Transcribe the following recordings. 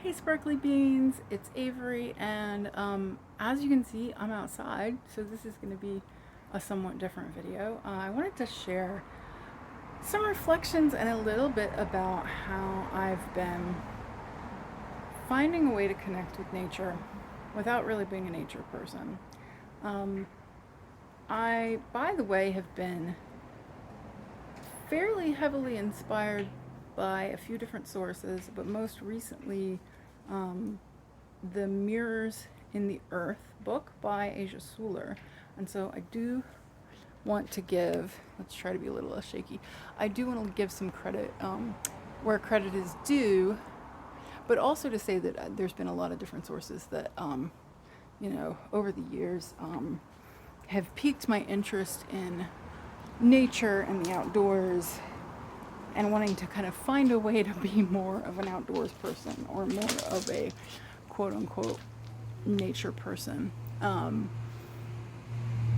Hey Sparkly Beans, it's Avery, and as you can see, I'm outside, so this is going to be a somewhat different video. I wanted to share some reflections and a little bit about how I've been finding a way to connect with nature without really being a nature person. Um, I, by the way, have been fairly heavily inspired by a few different sources, but most recently, um, the Mirrors in the Earth book by Asia Suler. And so I do want to give, let's try to be a little less shaky, I do want to give some credit where credit is due, but also to say that there's been a lot of different sources that, over the years have piqued my interest in nature and the outdoors and wanting to kind of find a way to be more of an outdoors person or more of a quote unquote nature person,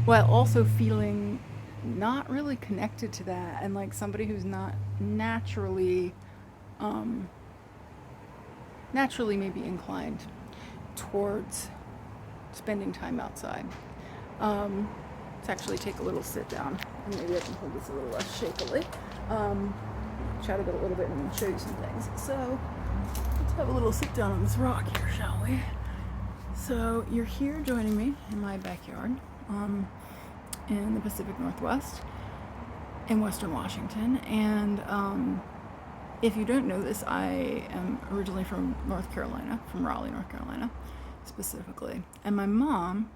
while also feeling not really connected to that and like somebody who's not naturally maybe inclined towards spending time outside. Let's actually take a little sit down and maybe I can hold this a little less shakily. Chat about a little bit and show you some things. So let's have a little sit down on this rock here, shall we? So you're here joining me in my backyard in the Pacific Northwest in Western Washington. And if you don't know this, I am originally from North Carolina, from Raleigh, North Carolina specifically. And my mom,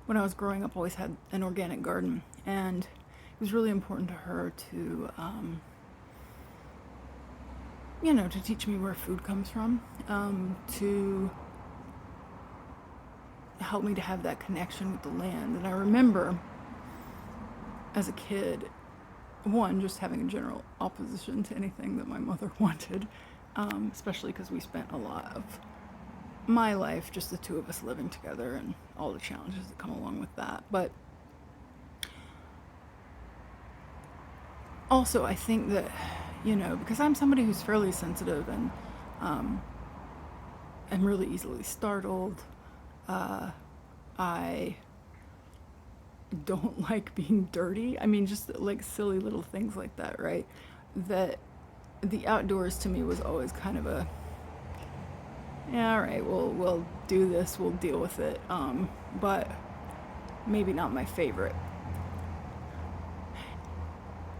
when I was growing up, always had an organic garden. And it was really important to her to to teach me where food comes from, to help me to have that connection with the land. And I remember as a kid, one, just having a general opposition to anything that my mother wanted, especially because we spent a lot of my life, just the two of us living together and all the challenges that come along with that. But also, I think that, because I'm somebody who's fairly sensitive and I'm really easily startled, I don't like being dirty. I mean, just like silly little things like that, right? That the outdoors to me was always kind of a, yeah, all right, we'll do this, we'll deal with it, but maybe not my favorite.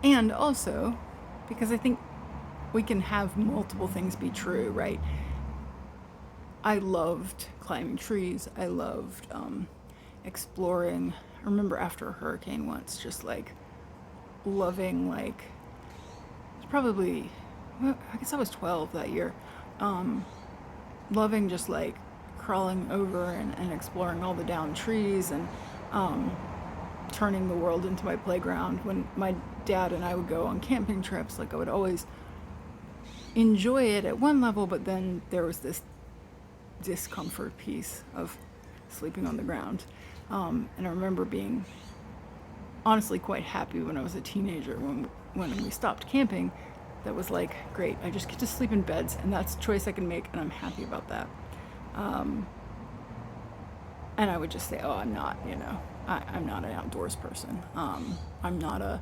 And also, because I think we can have multiple things be true, right? I loved climbing trees. I loved exploring. I remember after a hurricane once, just like loving, like, it's probably, well, I guess I was 12 that year, loving just like crawling over and exploring all the downed trees and turning the world into my playground. When my dad and I would go on camping trips, like I would always enjoy it at one level, but then there was this discomfort piece of sleeping on the ground. And I remember being honestly quite happy when I was a teenager when we stopped camping. That was like, great, I just get to sleep in beds, and that's a choice I can make, and I'm happy about that. And I would just say, oh, I'm not, I'm not an outdoors person. I'm not a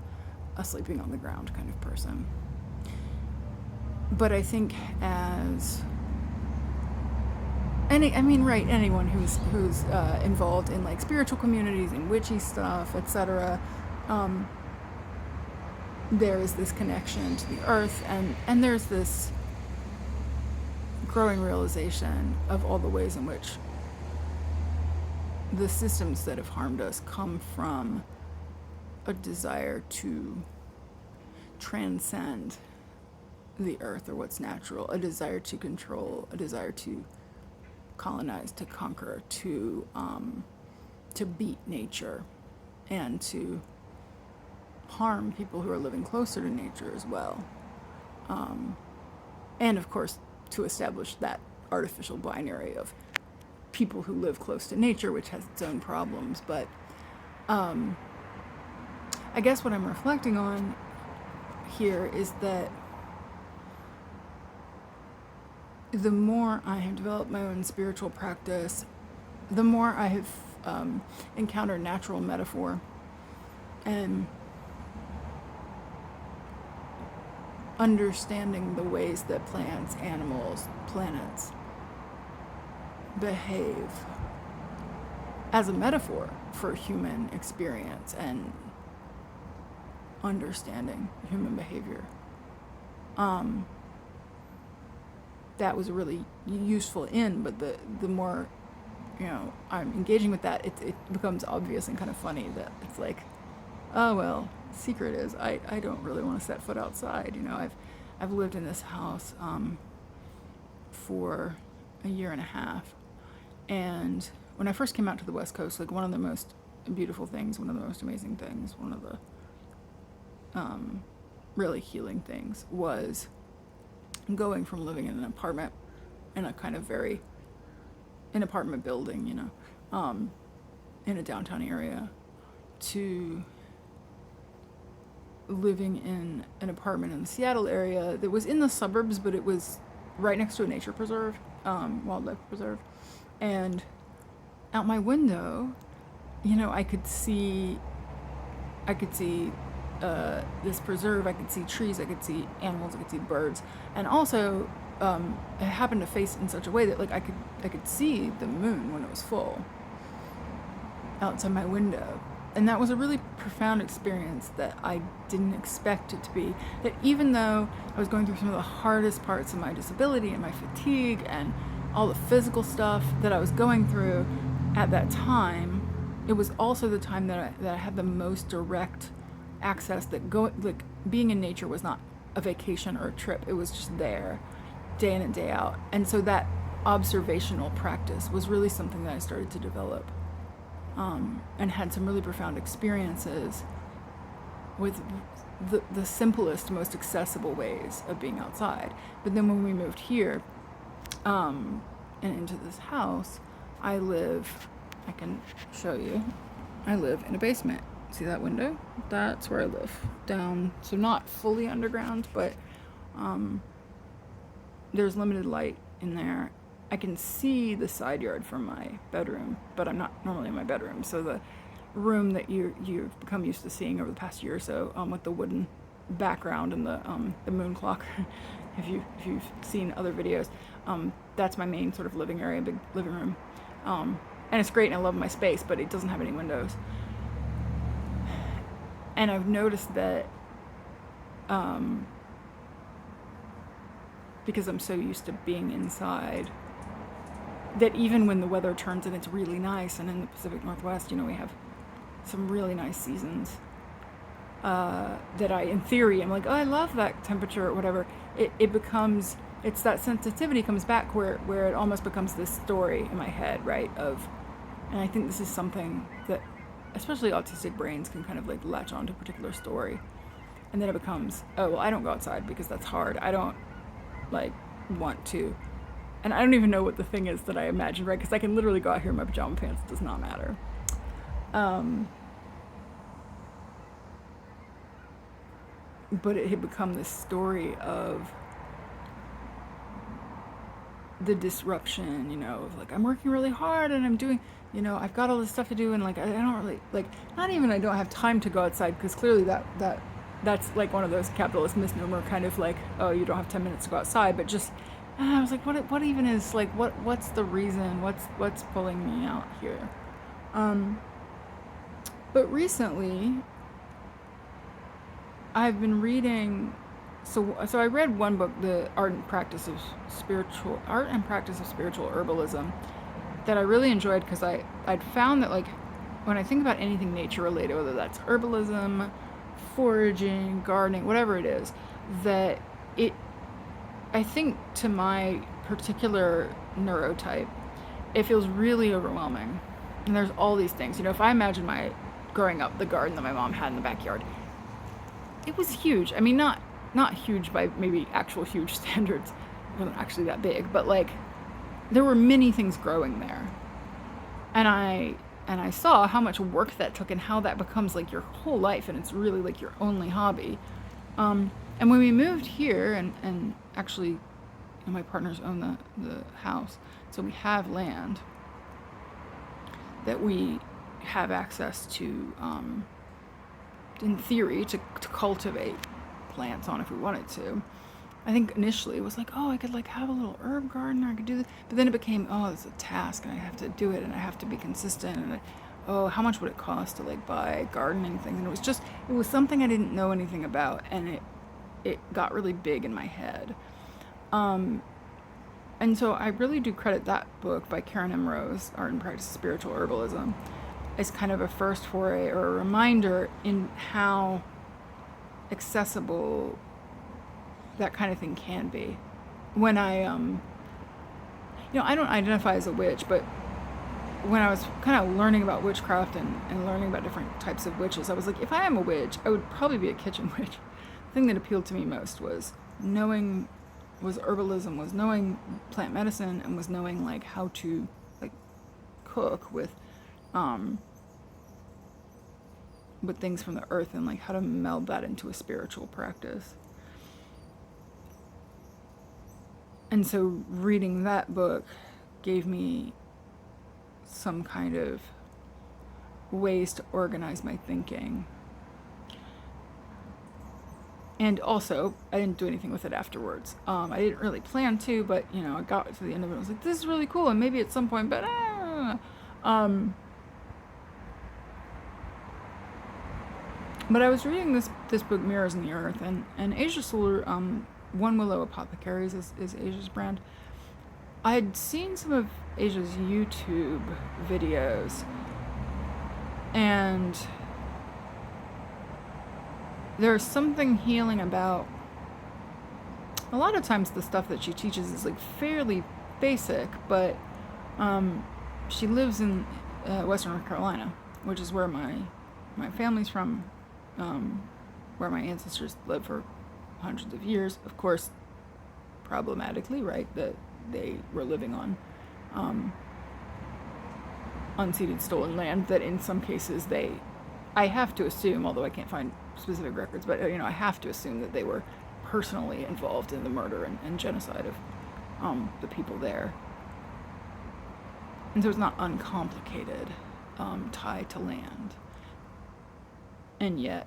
sleeping on the ground kind of person. But I think as anyone who's involved in like spiritual communities and witchy stuff, etc., there is this connection to the earth, and there's this growing realization of all the ways in which the systems that have harmed us come from a desire to transcend the earth or what's natural, a desire to control, a desire to colonize, to conquer, to beat nature, and to harm people who are living closer to nature as well. And of course, to establish that artificial binary of people who live close to nature, which has its own problems. But I guess what I'm reflecting on here is that the more I have developed my own spiritual practice, the more I have encountered natural metaphor and understanding the ways that plants, animals, planets behave as a metaphor for human experience and understanding human behavior. That was really useful but the more I'm engaging with that, it becomes obvious and kind of funny that it's like, oh well, secret is I don't really want to set foot outside. I've lived in this house for a year and a half, and when I first came out to the West Coast, like one of the most beautiful things, one of the most amazing things, one of the really healing things was going from living in an apartment in a kind of an apartment building, in a downtown area, to living in an apartment in the Seattle area that was in the suburbs, but it was right next to a nature preserve, wildlife preserve. And out my window, I could see this preserve, I could see trees, I could see animals, I could see birds, and also it happened to face in such a way that like I could see the moon when it was full outside my window. And that was a really profound experience that I didn't expect it to be. That even though I was going through some of the hardest parts of my disability and my fatigue and all the physical stuff that I was going through at that time, it was also the time that I had the most direct access, that being in nature was not a vacation or a trip. It was just there day in and day out. And so that observational practice was really something that I started to develop, and had some really profound experiences with the simplest, most accessible ways of being outside. But then when we moved here and into this house, I can show you, I live in a basement. See that window? That's where I live. Down, so not fully underground, but there's limited light in there. I can see the side yard from my bedroom, but I'm not normally in my bedroom. So the room that you've become used to seeing over the past year or so, with the wooden background and the moon clock, if you've seen other videos, that's my main sort of living area, big living room, and it's great and I love my space, but it doesn't have any windows. And I've noticed that because I'm so used to being inside, that even when the weather turns and it's really nice, and in the Pacific Northwest, we have some really nice seasons, that in theory, I'm like, oh, I love that temperature or whatever. It's that sensitivity comes back where it almost becomes this story in my head, right? And I think this is something that especially autistic brains can kind of like latch on to a particular story. And then it becomes, oh, well, I don't go outside because that's hard. I don't want to. And I don't even know what the thing is that I imagine, right? Because I can literally go out here in my pajama pants. It does not matter. But it had become this story of the disruption, of like, I'm working really hard and I'm doing, I've got all this stuff to do, and like, I don't really, not even I don't have time to go outside, because clearly that's like one of those capitalist misnomer kind of like, oh, you don't have 10 minutes to go outside, but just, I was like, what even is, like, what's the reason, what's pulling me out here? But recently, I've been reading, so I read one book, The Art and Practice of Spiritual Herbalism, that I really enjoyed, because I'd found that, like, when I think about anything nature related, whether that's herbalism, foraging, gardening, whatever it is, that I think to my particular neurotype, it feels really overwhelming. And there's all these things. If I imagine growing up, the garden that my mom had in the backyard, it was huge. I mean, not huge by maybe actual huge standards. It wasn't actually that big, but like, there were many things growing there. And I saw how much work that took and how that becomes like your whole life, and it's really like your only hobby. And when we moved here and actually and my partners own the house. So we have land that we have access to, in theory, to cultivate plants on if we wanted to. I think initially it was like, oh, I could like have a little herb garden, or I could do this. But then it became, oh, it's a task, and I have to do it, and I have to be consistent, and oh, how much would it cost to like buy gardening things? And it was something I didn't know anything about, and it got really big in my head. And so I really do credit that book by Karen M. Rose, Art and Practice of Spiritual Herbalism, as kind of a first foray or a reminder in how accessible that kind of thing can be. When I I don't identify as a witch, but when I was kind of learning about witchcraft and learning about different types of witches, I was like, if I am a witch, I would probably be a kitchen witch. The thing that appealed to me most was herbalism, was knowing plant medicine, and was knowing like how to like cook with things from the earth, and like how to meld that into a spiritual practice. And so reading that book gave me some kind of ways to organize my thinking. And also, I didn't do anything with it afterwards. I didn't really plan to, but, I got to the end of it. I was like, this is really cool, and maybe at some point, but but I was reading this book, Mirrors in the Earth, and Asia Solar, One Willow Apothecaries is Asia's brand. I had seen some of Asia's YouTube videos, and there's something healing about, a lot of times the stuff that she teaches is like fairly basic, but she lives in Western North Carolina, which is where my family's from, where my ancestors lived for hundreds of years. Of course, problematically, right, that they were living on unceded, stolen land that in some cases I have to assume, although I can't find specific records, but I have to assume that they were personally involved in the murder and genocide of the people there. And so it's not uncomplicated tie to land. And yet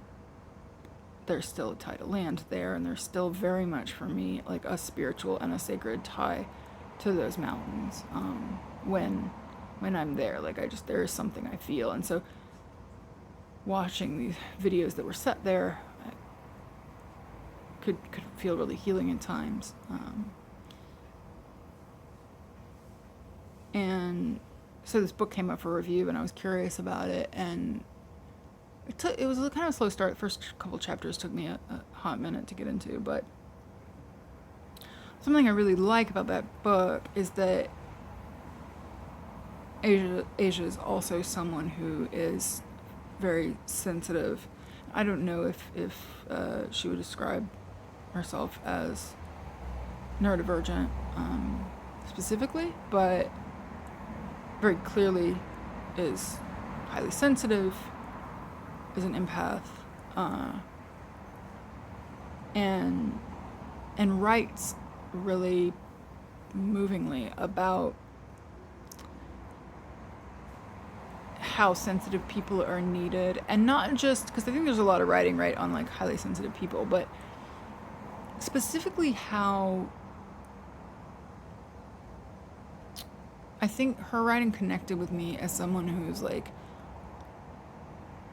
there's still a tie to land there, and there's still very much for me like a spiritual and a sacred tie to those mountains when I'm there. Like there is something I feel. And so watching these videos that were set there, I could feel really healing at times. And so this book came up for review, and I was curious about it, and it was a kind of slow start. The first couple chapters took me a hot minute to get into, but something I really like about that book is that Asia is also someone who is very sensitive. I don't know if she would describe herself as neurodivergent specifically, but very clearly is highly sensitive, is an empath, and writes really movingly about how sensitive people are needed, and not just because I think there's a lot of writing right on like highly sensitive people, but specifically how I think her writing connected with me as someone who's like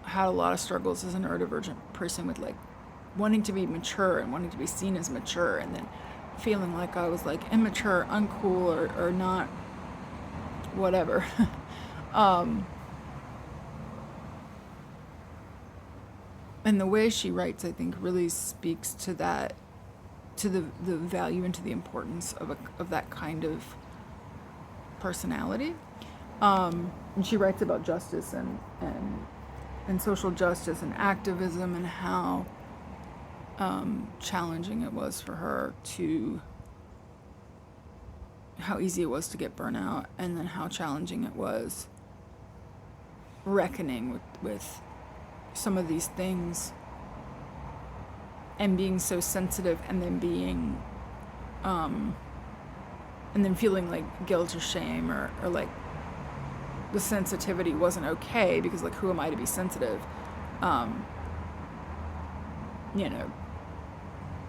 had a lot of struggles as a neurodivergent person with like wanting to be mature and wanting to be seen as mature, and then feeling like I was like immature, uncool, or not whatever. And the way she writes, I think, really speaks to that, to the value and to the importance of that kind of personality. And she writes about justice and social justice and activism, and how challenging it was for her how easy it was to get burnout, and then how challenging it was reckoning with some of these things, and being so sensitive, and then being and then feeling like guilt or shame, or like the sensitivity wasn't okay, because like, who am I to be sensitive? You know,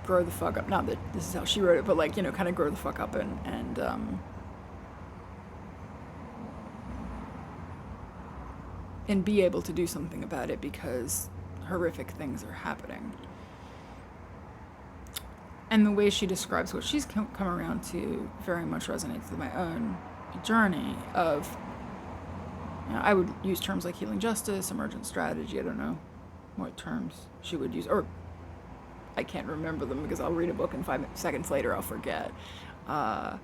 grow the fuck up. Not that this is how she wrote it, but like, you know, kind of grow the fuck up and be able to do something about it, because horrific things are happening. And the way she describes what she's come around to very much resonates with my own journey of, you know, I would use terms like healing justice, emergent strategy. I don't know what terms she would use, or I can't remember them because I'll read a book and 5 seconds later I'll forget. But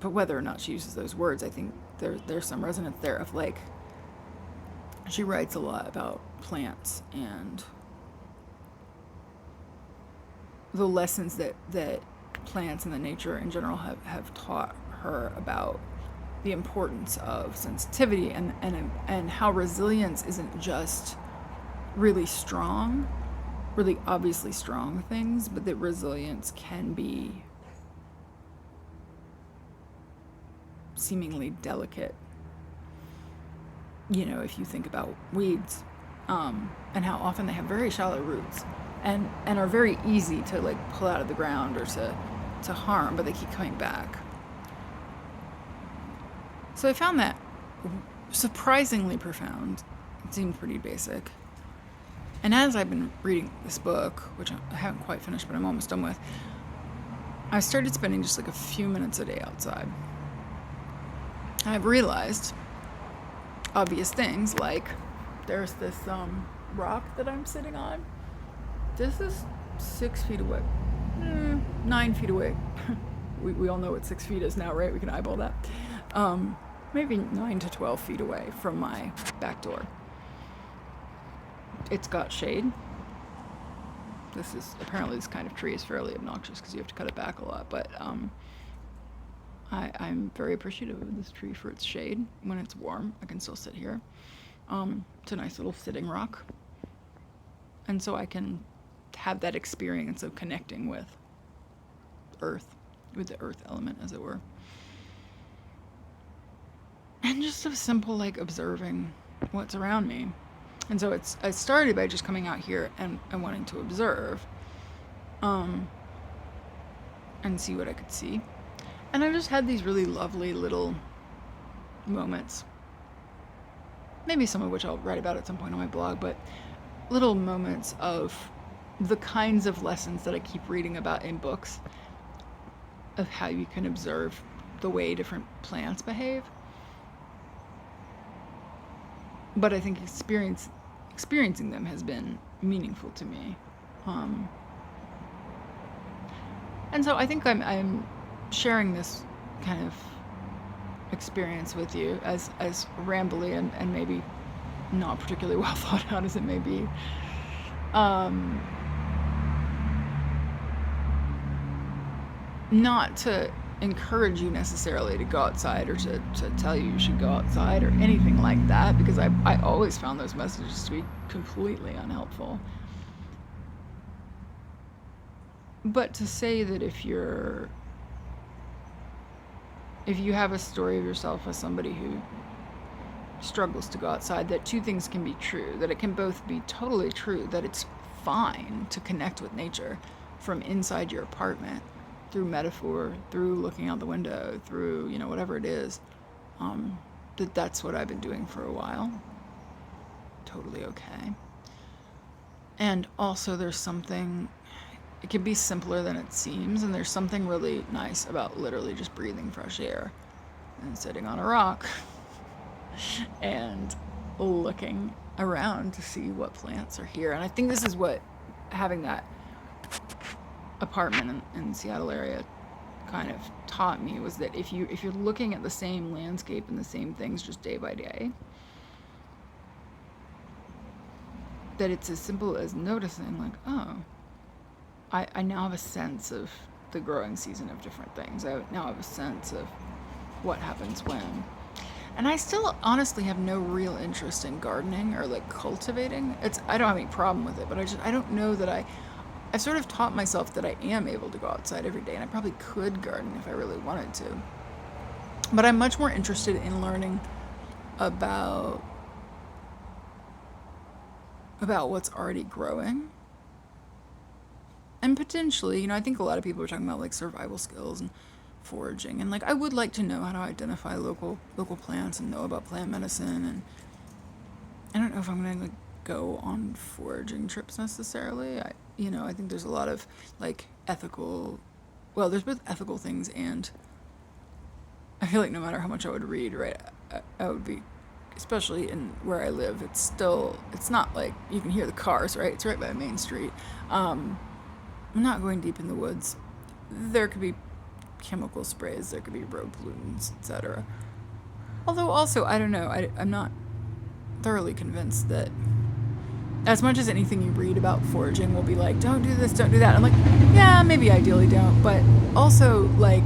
whether or not she uses those words, I think there's some resonance there of like, she writes a lot about plants and the lessons that plants and the nature in general have taught her about the importance of sensitivity, and how resilience isn't just really strong, really obviously strong things, but that resilience can be seemingly delicate. You know, if you think about weeds, and how often they have very shallow roots and are very easy to like pull out of the ground or to harm, but they keep coming back. So I found that surprisingly profound. It seemed pretty basic. And as I've been reading this book, which I haven't quite finished, but I'm almost done with, I started spending just like a few minutes a day outside. I've realized obvious things, like there's this rock that I'm sitting on. This is 6 feet away, 9 feet away. we all know what 6 feet is now, right? We can eyeball that. Maybe 9 to 12 feet away from my back door. It's got shade. Apparently this kind of tree is fairly obnoxious because you have to cut it back a lot, but I'm very appreciative of this tree for its shade. When it's warm, I can still sit here. It's a nice little sitting rock. And so I can have that experience of connecting with earth, with the earth element, as it were. And just a simple, like, observing what's around me. And so I started by just coming out here and wanting to observe, and see what I could see. And I just had these really lovely little moments, maybe some of which I'll write about at some point on my blog, but little moments of the kinds of lessons that I keep reading about in books, of how you can observe the way different plants behave. But I think experiencing them has been meaningful to me. And so I think I'm sharing this kind of experience with you, as rambly and maybe not particularly well thought out as it may be. Not to encourage you necessarily to go outside, or to tell you should go outside or anything like that, because I always found those messages to be completely unhelpful. But to say that if you have a story of yourself as somebody who struggles to go outside, that two things can be true, that it can both be totally true that it's fine to connect with nature from inside your apartment, through metaphor, through looking out the window, through, you know, whatever it is, that's what I've been doing for a while. Totally okay. And also there's something, it can be simpler than it seems, and there's something really nice about literally just breathing fresh air and sitting on a rock and looking around to see what plants are here. And I think this is what having that apartment in the Seattle area kind of taught me, was that if you're looking at the same landscape and the same things just day by day, that it's as simple as noticing, like, oh, I now have a sense of the growing season of different things. I now have a sense of what happens when. And I still honestly have no real interest in gardening or like cultivating. I don't have any problem with it, but I don't know that I've sort of taught myself that I am able to go outside every day, and I probably could garden if I really wanted to. But I'm much more interested in learning about what's already growing. And potentially, I think a lot of people are talking about like survival skills and foraging, and like I would like to know how to identify local plants and know about plant medicine. And I don't know if I'm gonna like go on foraging trips necessarily. I think there's a lot of like ethical, well, there's both ethical things, and I feel like no matter how much I would read, right, I would be, especially in where I live, it's not like you can hear the cars, right? It's right by a main street. I'm not going deep in the woods. There could be chemical sprays, there could be road pollutants, etc. Although also, I don't know, I'm not thoroughly convinced that as much as anything you read about foraging will be like, don't do this, don't do that. I'm like, yeah, maybe ideally don't, but also like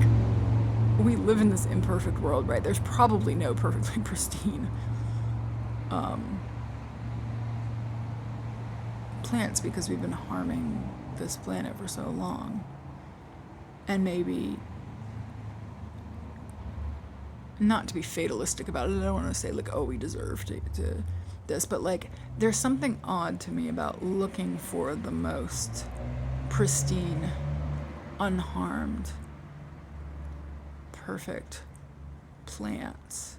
we live in this imperfect world, right? There's probably no perfectly pristine plants because we've been harming this planet for so long. And maybe, not to be fatalistic about it, I don't want to say like, oh, we deserve to this, but like there's something odd to me about looking for the most pristine, unharmed, perfect plants,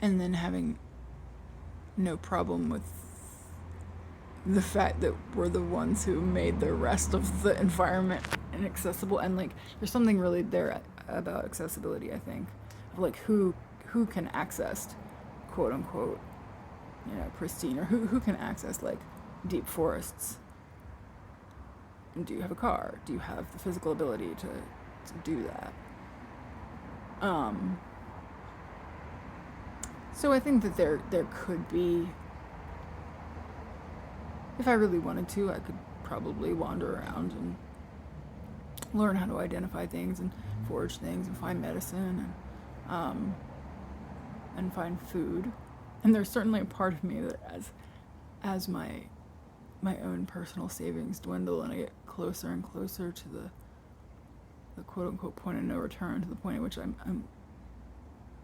and then having no problem with the fact that we're the ones who made the rest of the environment inaccessible. And like there's something really there about accessibility, I think, of like who can access quote unquote pristine, or who can access like deep forests. And do you have a car? Do you have the physical ability to do that? So I think that there could be, if I really wanted to, I could probably wander around and learn how to identify things and forage things and find medicine and find food. And there's certainly a part of me that as my own personal savings dwindle and I get closer and closer to the quote unquote point of no return, to the point at which I'm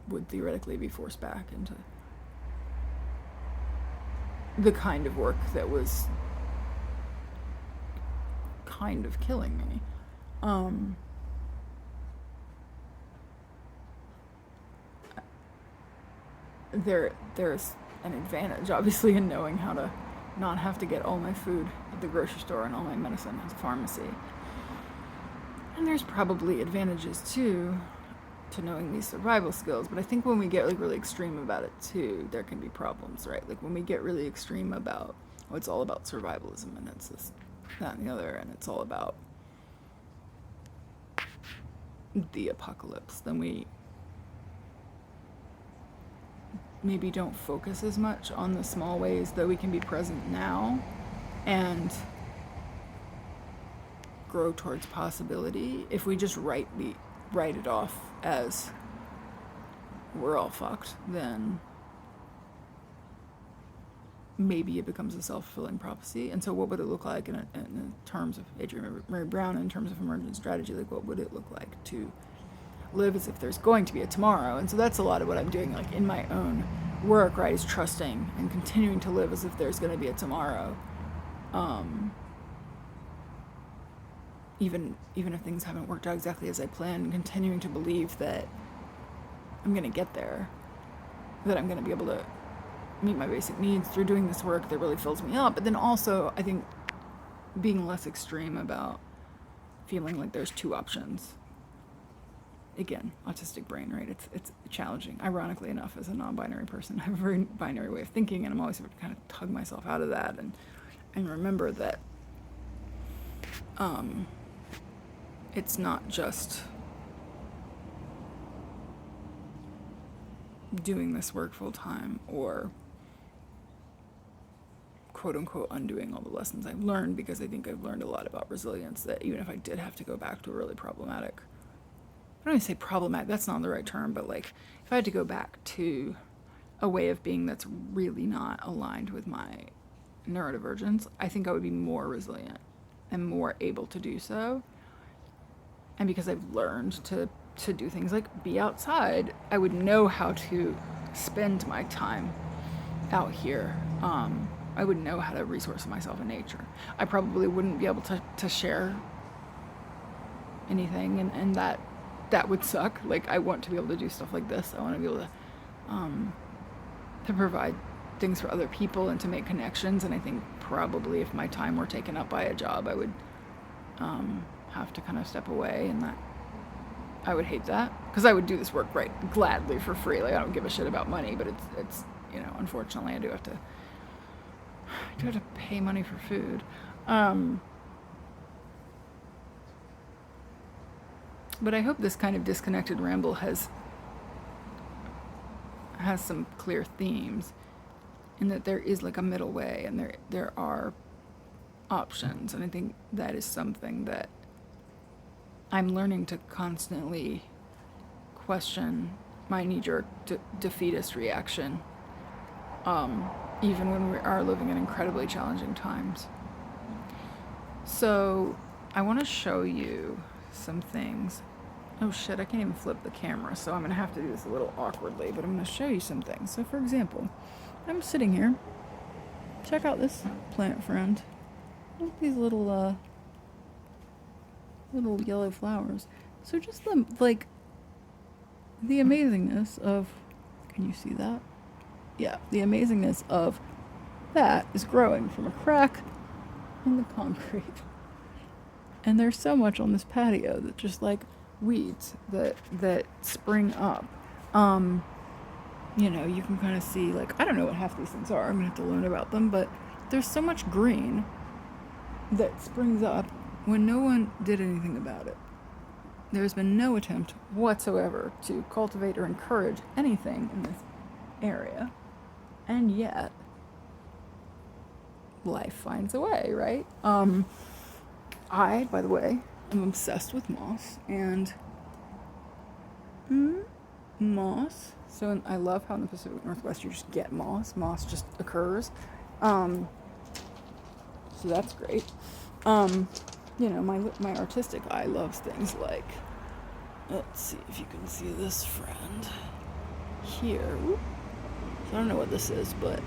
would theoretically be forced back into the kind of work that was kind of killing me. There's an advantage, obviously, in knowing how to not have to get all my food at the grocery store and all my medicine at the pharmacy. And there's probably advantages, too, to knowing these survival skills. But I think when we get like really extreme about it, too, there can be problems, right? Like when we get really extreme about, it's all about survivalism, and it's this, that, and the other, and it's all about the apocalypse, then we maybe don't focus as much on the small ways that we can be present now and grow towards possibility. If we just write it off as we're all fucked, then maybe it becomes a self-fulfilling prophecy. And so what would it look like in terms of Adrienne Mary Brown, in terms of emergent strategy? Like, what would it look like to live as if there's going to be a tomorrow? And so that's a lot of what I'm doing, like in my own work, right, is trusting and continuing to live as if there's going to be a tomorrow. Even if things haven't worked out exactly as I planned, continuing to believe that I'm going to get there, that I'm going to be able to meet my basic needs through doing this work that really fills me up. But then also, I think, being less extreme about feeling like there's two options. Again, autistic brain, right? It's challenging. Ironically enough, as a non-binary person, I have a very binary way of thinking, and I'm always able to kind of tug myself out of that and remember that it's not just doing this work full time or quote unquote undoing all the lessons I've learned, because I think I've learned a lot about resilience, that even if I did have to go back to a really problematic, I don't even say problematic, that's not the right term, but like if I had to go back to a way of being that's really not aligned with my neurodivergence, I think I would be more resilient and more able to do so. And because I've learned to do things like be outside, I would know how to spend my time out here. I would know how to resource myself in nature. I probably wouldn't be able to share anything, and that would suck. Like, I want to be able to do stuff like this. I want to be able to provide things for other people and to make connections. And I think probably if my time were taken up by a job, I would have to kind of step away, and that I would hate that, because I would do this work gladly for free. Like, I don't give a shit about money, but it's unfortunately I do have to pay money for food. But I hope this kind of disconnected ramble has some clear themes, and that there is like a middle way, and there are options. And I think that is something that I'm learning to constantly question my knee-jerk defeatist reaction, even when we are living in incredibly challenging times. So I want to show you some things. Oh shit, I can't even flip the camera, so I'm going to have to do this a little awkwardly, but I'm going to show you some things. So for example, I'm sitting here. Check out this plant friend. Look at these little yellow flowers. So just the amazingness of, can you see that? Yeah, the amazingness of that is growing from a crack in the concrete. And there's so much on this patio that just like weeds that spring up. You can kind of see, like, I don't know what half these things are. I'm gonna have to learn about them, but there's so much green that springs up when no one did anything about it. There's been no attempt whatsoever to cultivate or encourage anything in this area. And yet, life finds a way, right? I, by the way, am obsessed with moss, and moss. So I love how in the Pacific Northwest you just get moss. Moss just occurs. So that's great. My artistic eye loves things like, let's see if you can see this friend here. I don't know what this is, but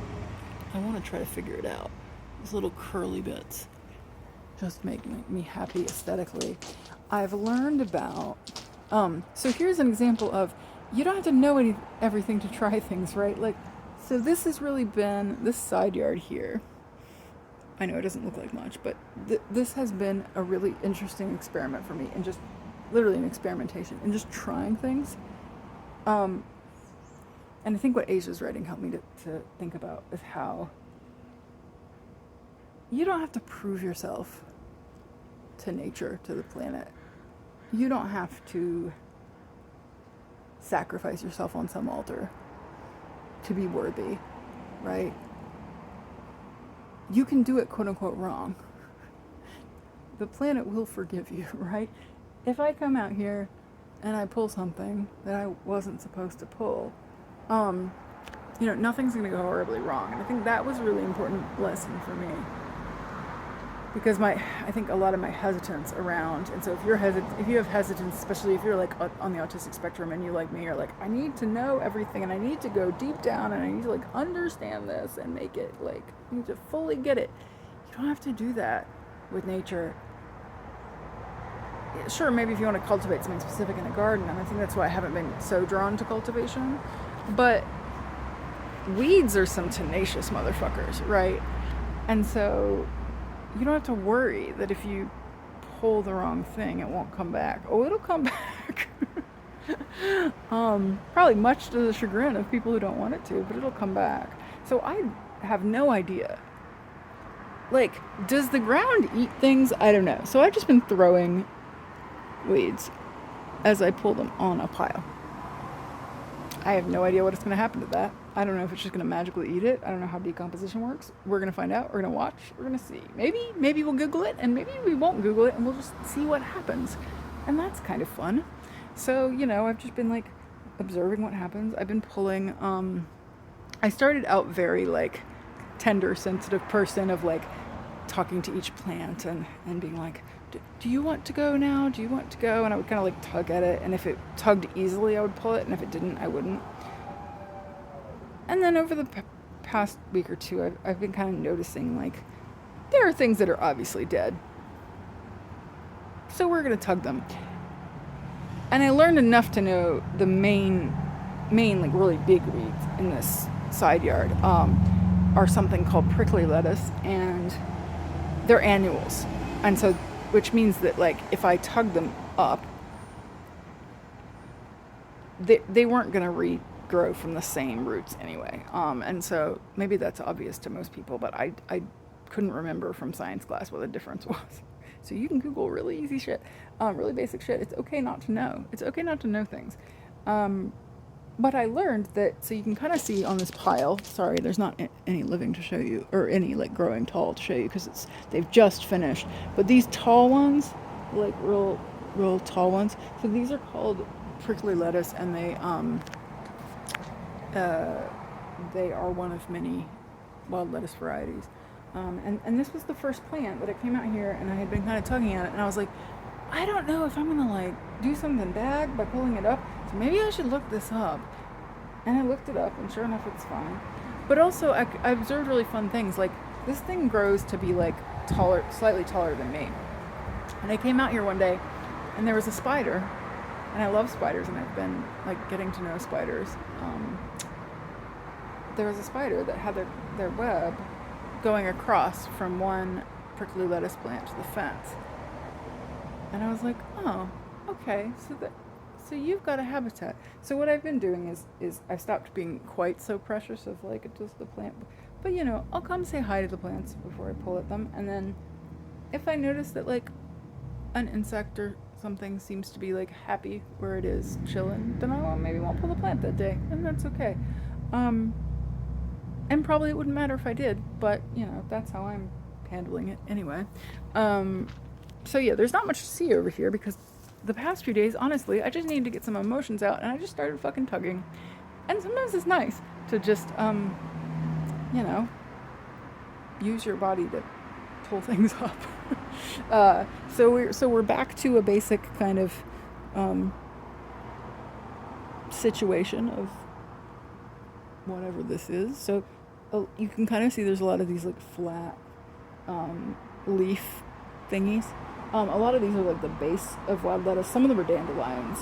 I want to try to figure it out. These little curly bits just make me happy aesthetically. I've learned about, so here's an example of, you don't have to know everything to try things, right? Like, so this has really been, this side yard here, I know it doesn't look like much, but this has been a really interesting experiment for me, and just literally an experimentation and just trying things. And I think what Asia's writing helped me to think about is how you don't have to prove yourself to nature, to the planet. You don't have to sacrifice yourself on some altar to be worthy, right? You can do it quote unquote wrong. The planet will forgive you, right? If I come out here and I pull something that I wasn't supposed to pull, nothing's going to go horribly wrong. And I think that was a really important lesson for me. Because I think a lot of my hesitance around, and so if you have hesitance, especially if you're like on the autistic spectrum and you, like me, are like, I need to know everything, and I need to go deep down, and I need to like understand this and make it like, I need to fully get it. You don't have to do that with nature. Sure, maybe if you want to cultivate something specific in a garden, and I think that's why I haven't been so drawn to cultivation, but weeds are some tenacious motherfuckers, right? And so you don't have to worry that if you pull the wrong thing, it won't come back. Oh, it'll come back. Probably much to the chagrin of people who don't want it to, but it'll come back. So I have no idea. Like, does the ground eat things? I don't know. So I've just been throwing weeds as I pull them on a pile. I have no idea what is going to happen to that. I don't know if it's just going to magically eat it. I don't know how decomposition works. We're going to find out. We're going to watch. We're going to see. Maybe we'll Google it, and maybe we won't Google it, and we'll just see what happens. And that's kind of fun. So, I've just been like observing what happens. I've been pulling, I started out very like tender, sensitive person of like talking to each plant and being like, do you want to go now? Do you want to go? And I would kind of like tug at it. And if it tugged easily, I would pull it. And if it didn't, I wouldn't. And then over the past week or two, I've been kind of noticing like there are things that are obviously dead. So we're going to tug them. And I learned enough to know the main like really big weeds in this side yard are something called prickly lettuce, and they're annuals. And so, which means that like if I tug them up, they weren't going to regrow from the same roots anyway. And so maybe that's obvious to most people, but I couldn't remember from science class what the difference was. So you can Google really easy shit, really basic shit. It's okay not to know. It's okay not to know things. But I learned that, so you can kind of see on this pile, sorry, there's not any living to show you, or any like growing tall to show you, because they've just finished. But these tall ones, like real tall ones, so these are called prickly lettuce, and they are one of many wild lettuce varieties. And this was the first plant that I came out here, and I had been kind of tugging at it, and I was like, I don't know if I'm gonna like do something bad by pulling it up, so maybe I should look this up. And I looked it up, and sure enough, it's fine. But also, I observed really fun things. Like, this thing grows to be like taller, slightly taller than me. And I came out here one day, and there was a spider, and I love spiders, and I've been like getting to know spiders. There was a spider that had their web going across from one prickly lettuce plant to the fence. And I was like, oh, okay, so you've got a habitat. So what I've been doing is I've stopped being quite so precious of like just the plant, but you know, I'll come say hi to the plants before I pull at them, and then if I notice that like an insect or something seems to be like happy where it is chilling, then I maybe won't pull the plant that day, and that's okay. And probably it wouldn't matter if I did, but you know, that's how I'm handling it anyway. So yeah, there's not much to see over here because the past few days, honestly, I just needed to get some emotions out, and I just started fucking tugging. And sometimes it's nice to just, you know, use your body to pull things up. So we're back to a basic kind of situation of whatever this is. So you can kind of see there's a lot of these like flat leaf thingies. A lot of these are like the base of wild lettuce. Some of them are dandelions,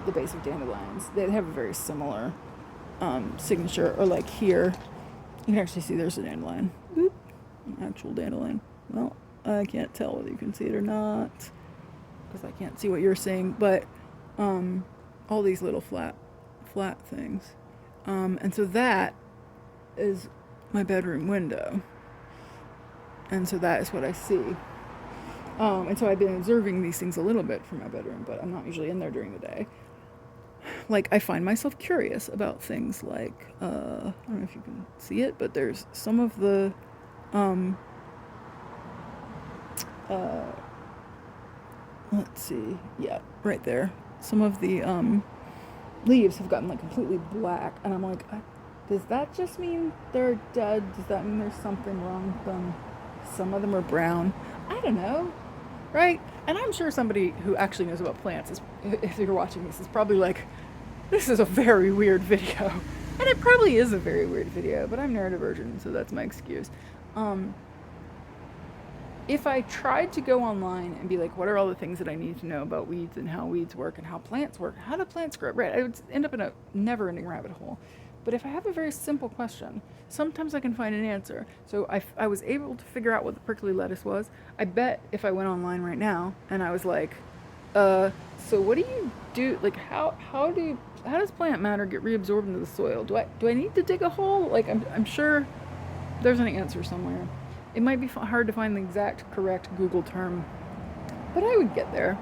the base of dandelions. They have a very similar signature. Or like here, you can actually see there's a dandelion. Oop, an actual dandelion. Well, I can't tell whether you can see it or not because I can't see what you're seeing. But all these little flat things. And so that is my bedroom window. And so that is what I see. And so I've been observing these things a little bit from my bedroom, but I'm not usually in there during the day. Like, I find myself curious about things like, I don't know if you can see it, but there's some of the, let's see, yeah, right there. Some of the, leaves have gotten like completely black, and I'm like, does that just mean they're dead? Does that mean there's something wrong with them? Some of them are brown. I don't know, right? And I'm sure somebody who actually knows about plants, if you're watching this, is probably like, this is a very weird video. And it probably is a very weird video, but I'm neurodivergent, so that's my excuse. If I tried to go online and be like, what are all the things that I need to know about weeds and how weeds work and how plants work, how do plants grow, right? I would end up in a never-ending rabbit hole. But if I have a very simple question, sometimes I can find an answer. So I was able to figure out what the prickly lettuce was. I bet if I went online right now and I was like, so what do you do? Like, how does plant matter get reabsorbed into the soil? Do I need to dig a hole? Like, I'm sure there's an answer somewhere. It might be hard to find the exact correct Google term, but I would get there.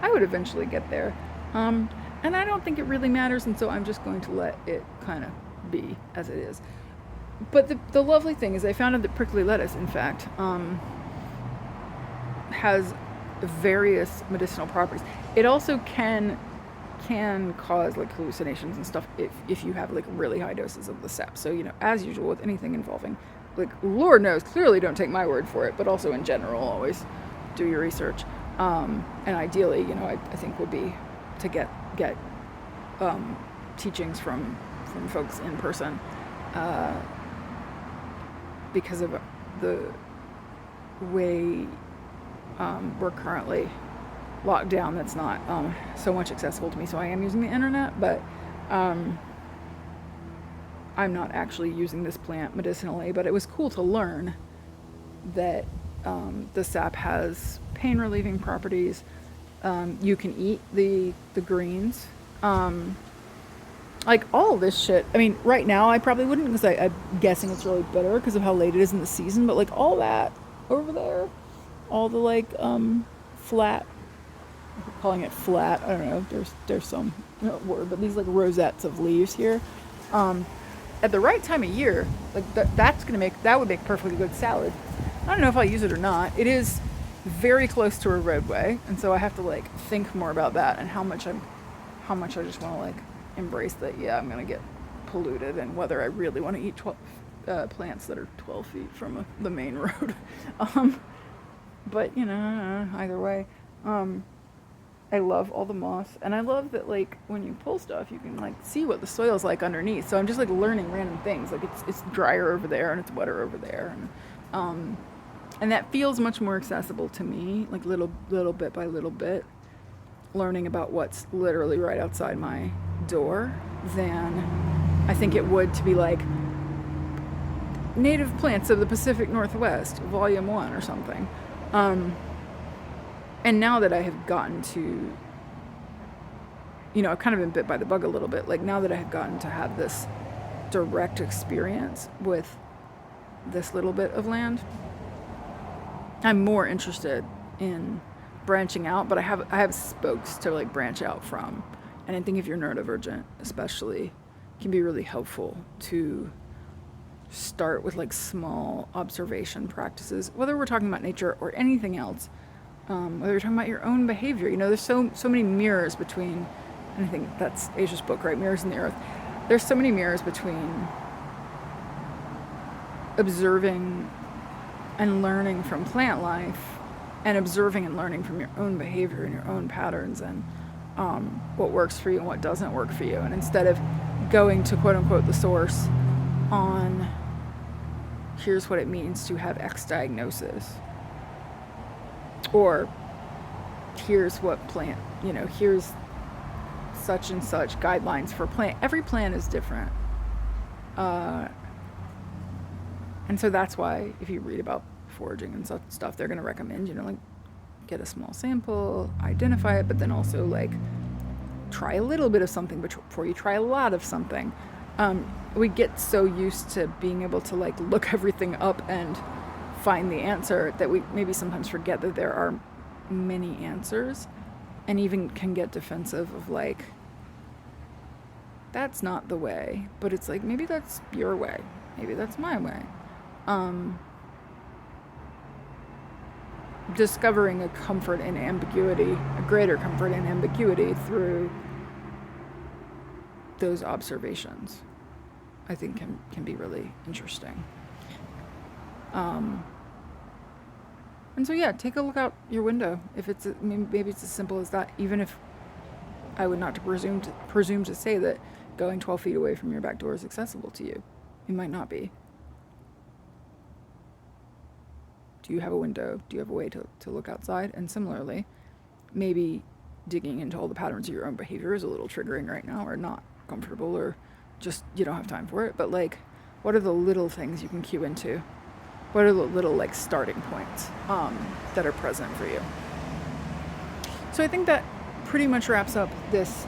I would eventually get there. And I don't think it really matters, and so I'm just going to let it kind of be as it is. But the lovely thing is I found out that prickly lettuce, in fact, has various medicinal properties. It also can cause like hallucinations and stuff if you have like really high doses of the sap. So, you know, as usual with anything involving like, Lord knows, clearly don't take my word for it, but also in general, always do your research. And ideally, you know, I think would be to get teachings from folks in person, because of the way we're currently locked down. That's not so much accessible to me, so I am using the internet, but I'm not actually using this plant medicinally. But it was cool to learn that the sap has pain relieving properties. You can eat the greens. Like all this shit. I mean, right now I probably wouldn't, because I'm guessing it's really bitter because of how late it is in the season. But like all that over there, all the like flat, I'm calling it flat, I don't know, there's some word, but these like rosettes of leaves here, at the right time of year, like that would make perfectly good salad. I don't know if I'll use it or not. It is very close to a roadway, and so I have to like think more about that and how much I just want to like embrace that. Yeah, I'm gonna get polluted, and whether I really want to eat plants that are 12 feet from the main road. But you know, either way, I love all the moss, and I love that like when you pull stuff, you can like see what the soil's like underneath. So I'm just like learning random things. Like it's drier over there and it's wetter over there, and that feels much more accessible to me. Like little bit by little bit, learning about what's literally right outside my door than I think it would to be like Native Plants of the Pacific Northwest, Volume 1 or something. And now that I have gotten to, you know, I've kind of been bit by the bug a little bit. Like now that I have gotten to have this direct experience with this little bit of land, I'm more interested in branching out, but I have spokes to like branch out from. And I think if you're neurodivergent, especially, it can be really helpful to start with like small observation practices, whether we're talking about nature or anything else. Whether you're talking about your own behavior, you know, there's so many mirrors between, and I think that's Asia's book, right? Mirrors in the Earth. There's so many mirrors between observing and learning from plant life and observing and learning from your own behavior and your own patterns, and what works for you and what doesn't work for you. And instead of going to quote unquote the source on here's what it means to have X diagnosis, or here's what plant, you know, here's such and such guidelines for plant. Every plant is different. And so that's why if you read about foraging and such stuff, they're going to recommend, you know, like get a small sample, identify it, but then also like try a little bit of something before you try a lot of something. We get so used to being able to like look everything up and find the answer that we maybe sometimes forget that there are many answers, and even can get defensive of like, that's not the way, but it's like, maybe that's your way, maybe that's my way. Discovering a comfort in ambiguity, a greater comfort in ambiguity through those observations, I think can be really interesting. And so yeah, take a look out your window. If it's maybe it's as simple as that. Even if I would not presume to say that going 12 feet away from your back door is accessible to you. It might not be. Do you have a window? Do you have a way to look outside? And similarly, maybe digging into all the patterns of your own behavior is a little triggering right now, or not comfortable, or just you don't have time for it. But like, what are the little things you can cue into? What are the little like starting points that are present for you? So I think that pretty much wraps up this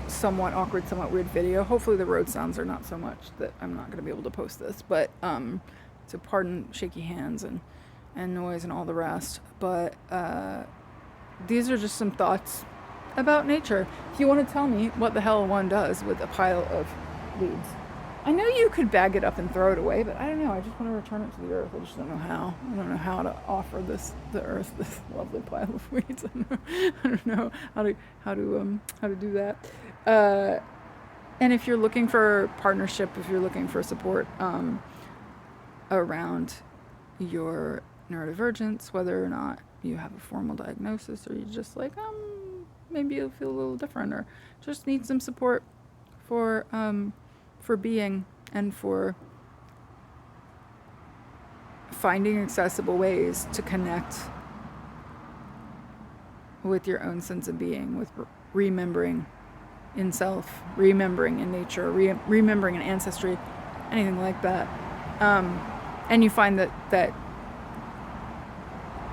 somewhat awkward, somewhat weird video. Hopefully the road sounds are not so much that I'm not going to be able to post this, but so pardon shaky hands and noise and all the rest. But these are just some thoughts about nature. If you want to tell me what the hell one does with a pile of weeds, I know you could bag it up and throw it away, but I don't know. I just want to return it to the earth. I just don't know how. I don't know how to offer the earth this lovely pile of weeds. I don't know how to do that. And if you're looking for partnership, if you're looking for support, around your neurodivergence, whether or not you have a formal diagnosis or you just like, maybe you'll feel a little different or just need some support for being and for finding accessible ways to connect with your own sense of being, with remembering in self, remembering in nature, remembering in ancestry, anything like that. And you find that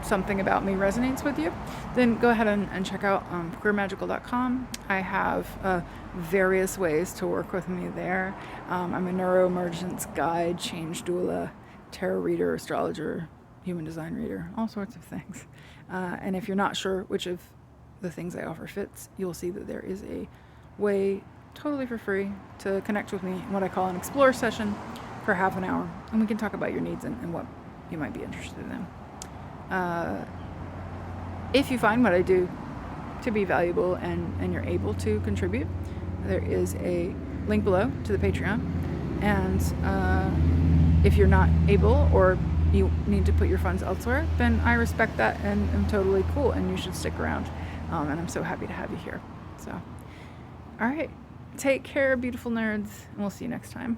something about me resonates with you, then go ahead and check out queermagical.com. I have various ways to work with me there. I'm a neuroemergence guide, change doula, tarot reader, astrologer, human design reader, all sorts of things. And if you're not sure which of the things I offer fits, you'll see that there is a way totally for free to connect with me in what I call an explore session for half an hour, and we can talk about your needs and what you might be interested in. If you find what I do to be valuable and you're able to contribute, there is a link below to the Patreon. And if you're not able or you need to put your funds elsewhere, then I respect that and am totally cool, and you should stick around. And I'm so happy to have you here. So, all right. Take care, beautiful nerds, and we'll see you next time.